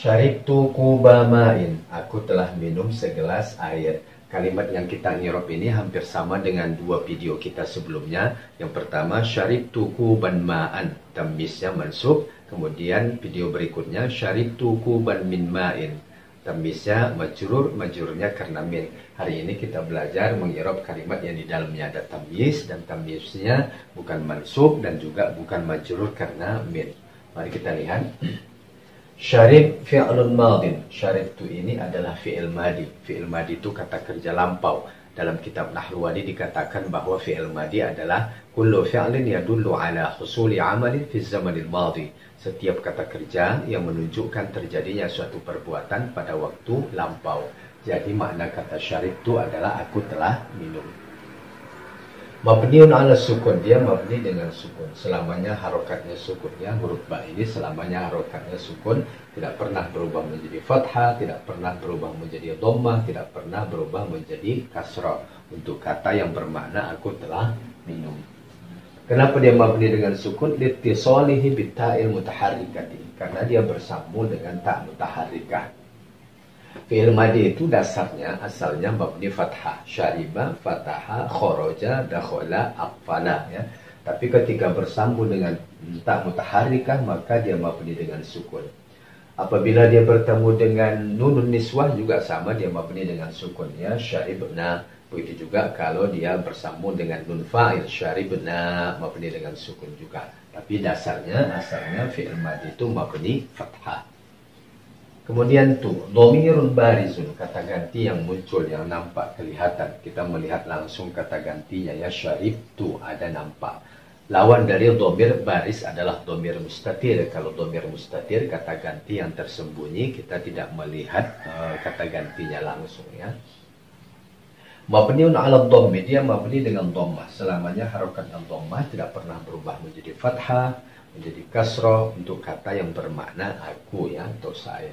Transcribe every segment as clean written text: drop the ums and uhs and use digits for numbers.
Syaribtu kuba ma'in. Aku telah minum segelas air. Kalimat yang kita ngirob ini hampir sama dengan dua video kita sebelumnya. Yang pertama, syaribtu kuban ma'an. Tamisnya mansub. Kemudian video berikutnya, syaribtu kuban min ma'in. Tamisnya majrur, majrurnya karena min. Hari ini kita belajar mengirob kalimat yang di dalamnya ada tamis. Dan tamisnya bukan mansub dan juga bukan majrur karena min. Mari kita lihat. Syarib fi'lun madin. Syarib itu ini adalah fi'il madi. Fi'il madi itu kata kerja lampau. Dalam kitab Nahruwadi dikatakan bahwa fi'il madi adalah kullu fi'lin yadullu ala husuli amalin fi zamanil madi. Setiap kata kerja yang menunjukkan terjadinya suatu perbuatan pada waktu lampau. Jadi makna kata syarib itu adalah aku telah minum. Mabniun ala sukun, dia mabni dengan sukun. Selamanya harokatnya sukun, ya. Huruf ba ini selamanya harokatnya sukun, tidak pernah berubah menjadi fathah, tidak pernah berubah menjadi dhammah, tidak pernah berubah menjadi kasrah. Untuk kata yang bermakna aku telah minum. Kenapa dia mabni dengan sukun? Litisalihi bitta'il mutaharrikati. Karena dia bersambung dengan ta' mutaharrikah. Fi'il madi itu dasarnya asalnya mabni fathah, syariba, fataha, khoroja, dakhola, aqfala, ya. Tapi ketika bersambung dengan ta mutaharrikah maka dia mabni dengan sukun. Apabila dia bertemu dengan nunun niswah juga sama, dia mabni dengan sukun, ya. Syaribna. Begitu juga kalau dia bersambung dengan nun fa'il, syaribna, mabni dengan sukun juga. Tapi asalnya fi'il madi itu mabni fathah. Kemudian tuh, dhamirun barizun, kata ganti yang muncul, yang nampak, kelihatan. Kita melihat langsung kata gantinya, ya. Syarib tuh ada nampak. Lawan dari dhamir baris adalah dhamir mustatir. Kalau dhamir mustatir, kata ganti yang tersembunyi, kita tidak melihat kata gantinya langsung, ya. Mabniun ala dhammi, dia mabni dengan dhammah. Selamanya harokat dhammah tidak pernah berubah menjadi fathah, menjadi kasrah untuk kata yang bermakna aku, ya, atau saya.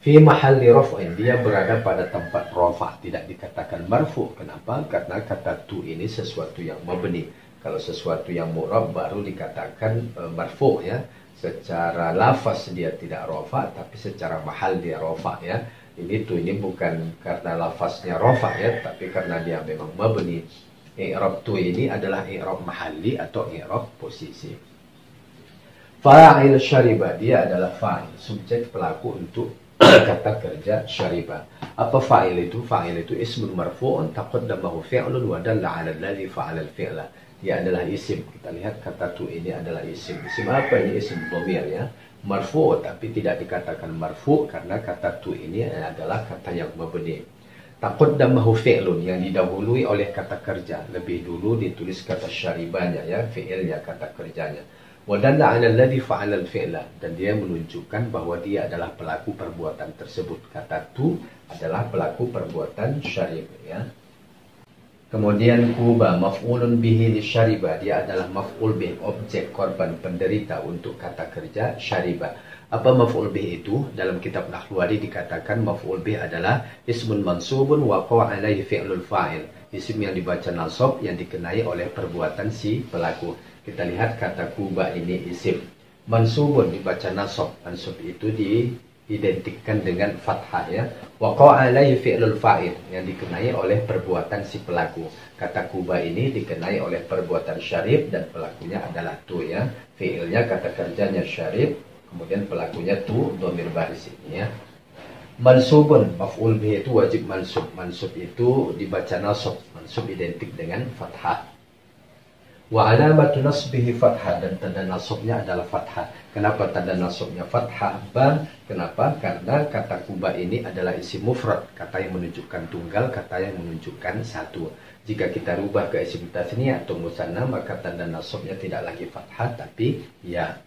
Fi mahalli raf'in, dia berada pada tempat rafa', tidak dikatakan marfu'. Kenapa? Karena kata tu ini sesuatu yang mabni. Kalau sesuatu yang mu'rab baru dikatakan marfu', ya. Secara lafaz dia tidak rafa', tapi secara mahal dia rafa', ya. Ini bukan karena lafaznya rafa', ya, tapi karena dia memang mabni. I'rab tu ini adalah i'rab mahalli atau i'rab posisi. Fa'il syariba, dia adalah fa'il, subjek pelaku untuk kata kerja syariba. Apa fa'il itu? Fa'il itu ismun marfu'un taqaddamahu fi'lun wa dalla 'ala alladhi fa'ala al-fi'la. Dia adalah isim. Kita lihat kata tu ini adalah isim. Isim apa ini? Isim dhamir, ya. Marfu' tapi tidak dikatakan marfu' karena kata tu ini adalah kata yang mabni. Taqaddamahu fi'lun, yang didahului oleh kata kerja. Lebih dulu ditulis kata syaribanya, ya, fi'ilnya, kata kerjanya. Wadalla 'ala alladhi fa'ala al-fi'la, dan dia menunjukkan bahwa dia adalah pelaku perbuatan tersebut. Kata tu adalah pelaku perbuatan syarib, ya. Kemudian kuba maf'ulun bihi li syariba, dia adalah maf'ul bih, objek korban penderita untuk kata kerja syariba. Apa maf'ul bih itu? Dalam kitab Nahruwadi dikatakan maf'ul bih adalah ismun mansubun waqa'a alaihi fi'lul fa'il. Isim yang dibaca nasab yang dikenai oleh perbuatan si pelaku. Kita lihat kata kuba ini isim. Mansubun dibaca nasab. Mansub itu diidentikan dengan fathah, ya. Waqa'a alaihi fi'lul fa'il, yang dikenai oleh perbuatan si pelaku. Kata kuba ini dikenai oleh perbuatan syarib dan pelakunya adalah tu, ya. Fi'ilnya, kata kerjanya syarib, kemudian pelakunya tu, dhamir baris ini, ya. Mansubun, maf'ul bih itu wajib mansub. Mansub itu dibaca nasab. Mansub identik dengan fathah. Wa alamatu nasbihi fathah, dan tanda nasabnya adalah fathah. Kenapa tanda nasabnya fathah? Kenapa? Karena kata kuba ini adalah isim mufrad, kata yang menunjukkan tunggal, kata yang menunjukkan satu. Jika kita rubah ke isim tasniyah atau musanna, maka tanda nasabnya tidak lagi fathah tapi ya.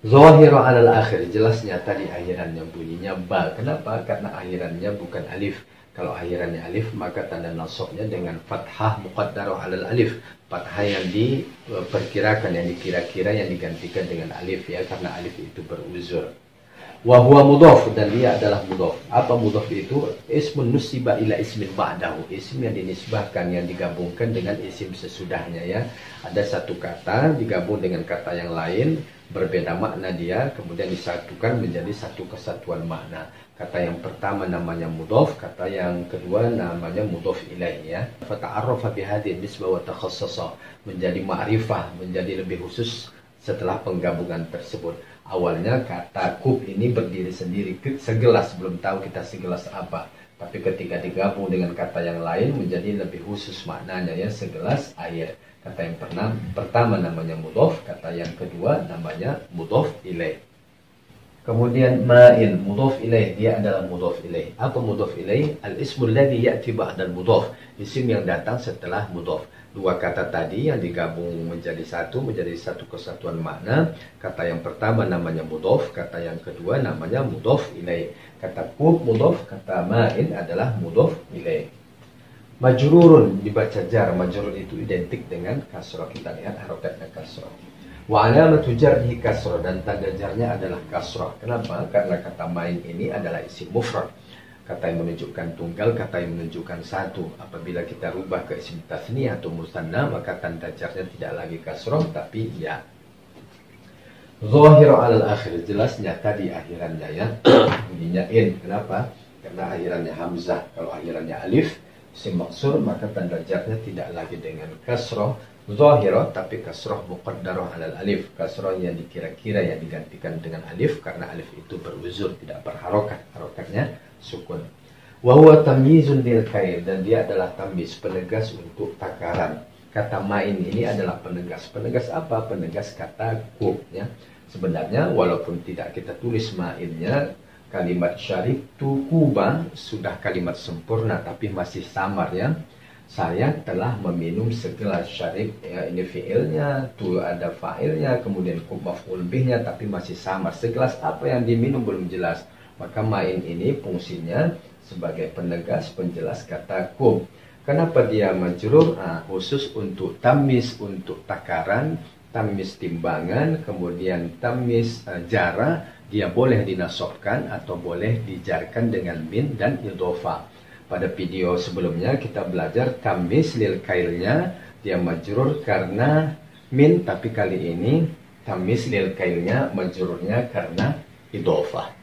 Zahiru 'alal akhir, jelas nyata di akhirannya, bunyinya ba. Kenapa? Karena akhirannya bukan alif. Kalau akhirannya alif, maka tanda nasabnya dengan fathah muqaddarah 'alal alif. Fathah yang diperkirakan, yang dikira-kira, yang digantikan dengan alif, ya, karena alif itu beruzur. Wa huwa mudhaf, dan dia adalah mudhaf. Apa mudhaf itu? Ismun nusiba ila ismin ba'dahu. Isim yang dinisbahkan, yang digabungkan dengan isim sesudahnya ya. Ada satu kata digabung dengan kata yang lain, berbeda makna dia, kemudian disatukan menjadi satu kesatuan makna. Kata yang pertama namanya mudhaf, kata yang kedua namanya mudhaf ilaih ya. Fata'arrafa bihadhihi nisbah wa takhassasa, menjadi ma'rifah, menjadi lebih khusus setelah penggabungan tersebut. Awalnya kata kub ini berdiri sendiri, segelas, belum tahu kita segelas apa. Tapi ketika digabung dengan kata yang lain menjadi lebih khusus maknanya ya, segelas air. Kata yang pertama namanya mudhaf, kata yang kedua namanya mudhaf ilaih. Kemudian ma'in, mudhaf ilaih, dia adalah mudhaf ilaih. Apa mudhaf ilaih? Al-ismul ladzi ya'ti ba'da al-mudhaf, isim yang datang setelah mudhaf. Dua kata tadi yang digabung menjadi satu kesatuan makna. Kata yang pertama namanya mudhaf, kata yang kedua namanya mudhaf ilaih. Kata kub mudhaf, kata ma'in adalah mudhaf ilaih. Majrurun dibaca jar, majrur itu identik dengan kasrah. Kita lihat harokatnya kasrah. Wa alamatu jarhi kasrah, dan tanda jarnya adalah kasrah. Kenapa? Karena kata ma'in ini adalah isim mufrad. Kata yang menunjukkan tunggal, kata yang menunjukkan satu. Apabila kita rubah ke isim tasniyah atau musanna, maka tanda jarnya tidak lagi kasroh tapi ya. Zahir alal akhir, jelas nyata di akhirannya ya. Bunyinya in. Kenapa? Karena akhirannya hamzah. Kalau akhirannya alif, isim maksur, maka tanda jarnya tidak lagi dengan kasroh zahirah, tapi kasroh muqaddarah alal alif. Kasroh yang dikira-kira yang digantikan dengan alif, karena alif itu beruzur, tidak berharokat. Harokatnya sukun. Wa huwa tamyizun lil kail, dan dia adalah tamyiz, penegas untuk takaran. Kata ma'in ini adalah penegas. Penegas apa? Penegas kata kub ya. Sebenarnya walaupun tidak kita tulis ma'innya, kalimat syaribtu kuba sudah kalimat sempurna, tapi masih samar ya. Saya telah meminum segelas. Syarib ya, ini fiilnya, tu ada fa'ilnya, kemudian kub maf'ul bihnya, tapi masih samar. Segelas apa yang diminum belum jelas. Maka ma'in ini fungsinya sebagai penegas, penjelas kata kub. Kenapa dia majrur? Khusus untuk tamyiz, untuk takaran, tamyiz timbangan, kemudian tamyiz jara, dia boleh dinasobkan atau boleh dijarkan dengan min dan idhofah. Pada video sebelumnya kita belajar tamyiz lil kailnya, dia majrur karena min, tapi kali ini tamyiz lil kailnya majrurnya karena idhofah.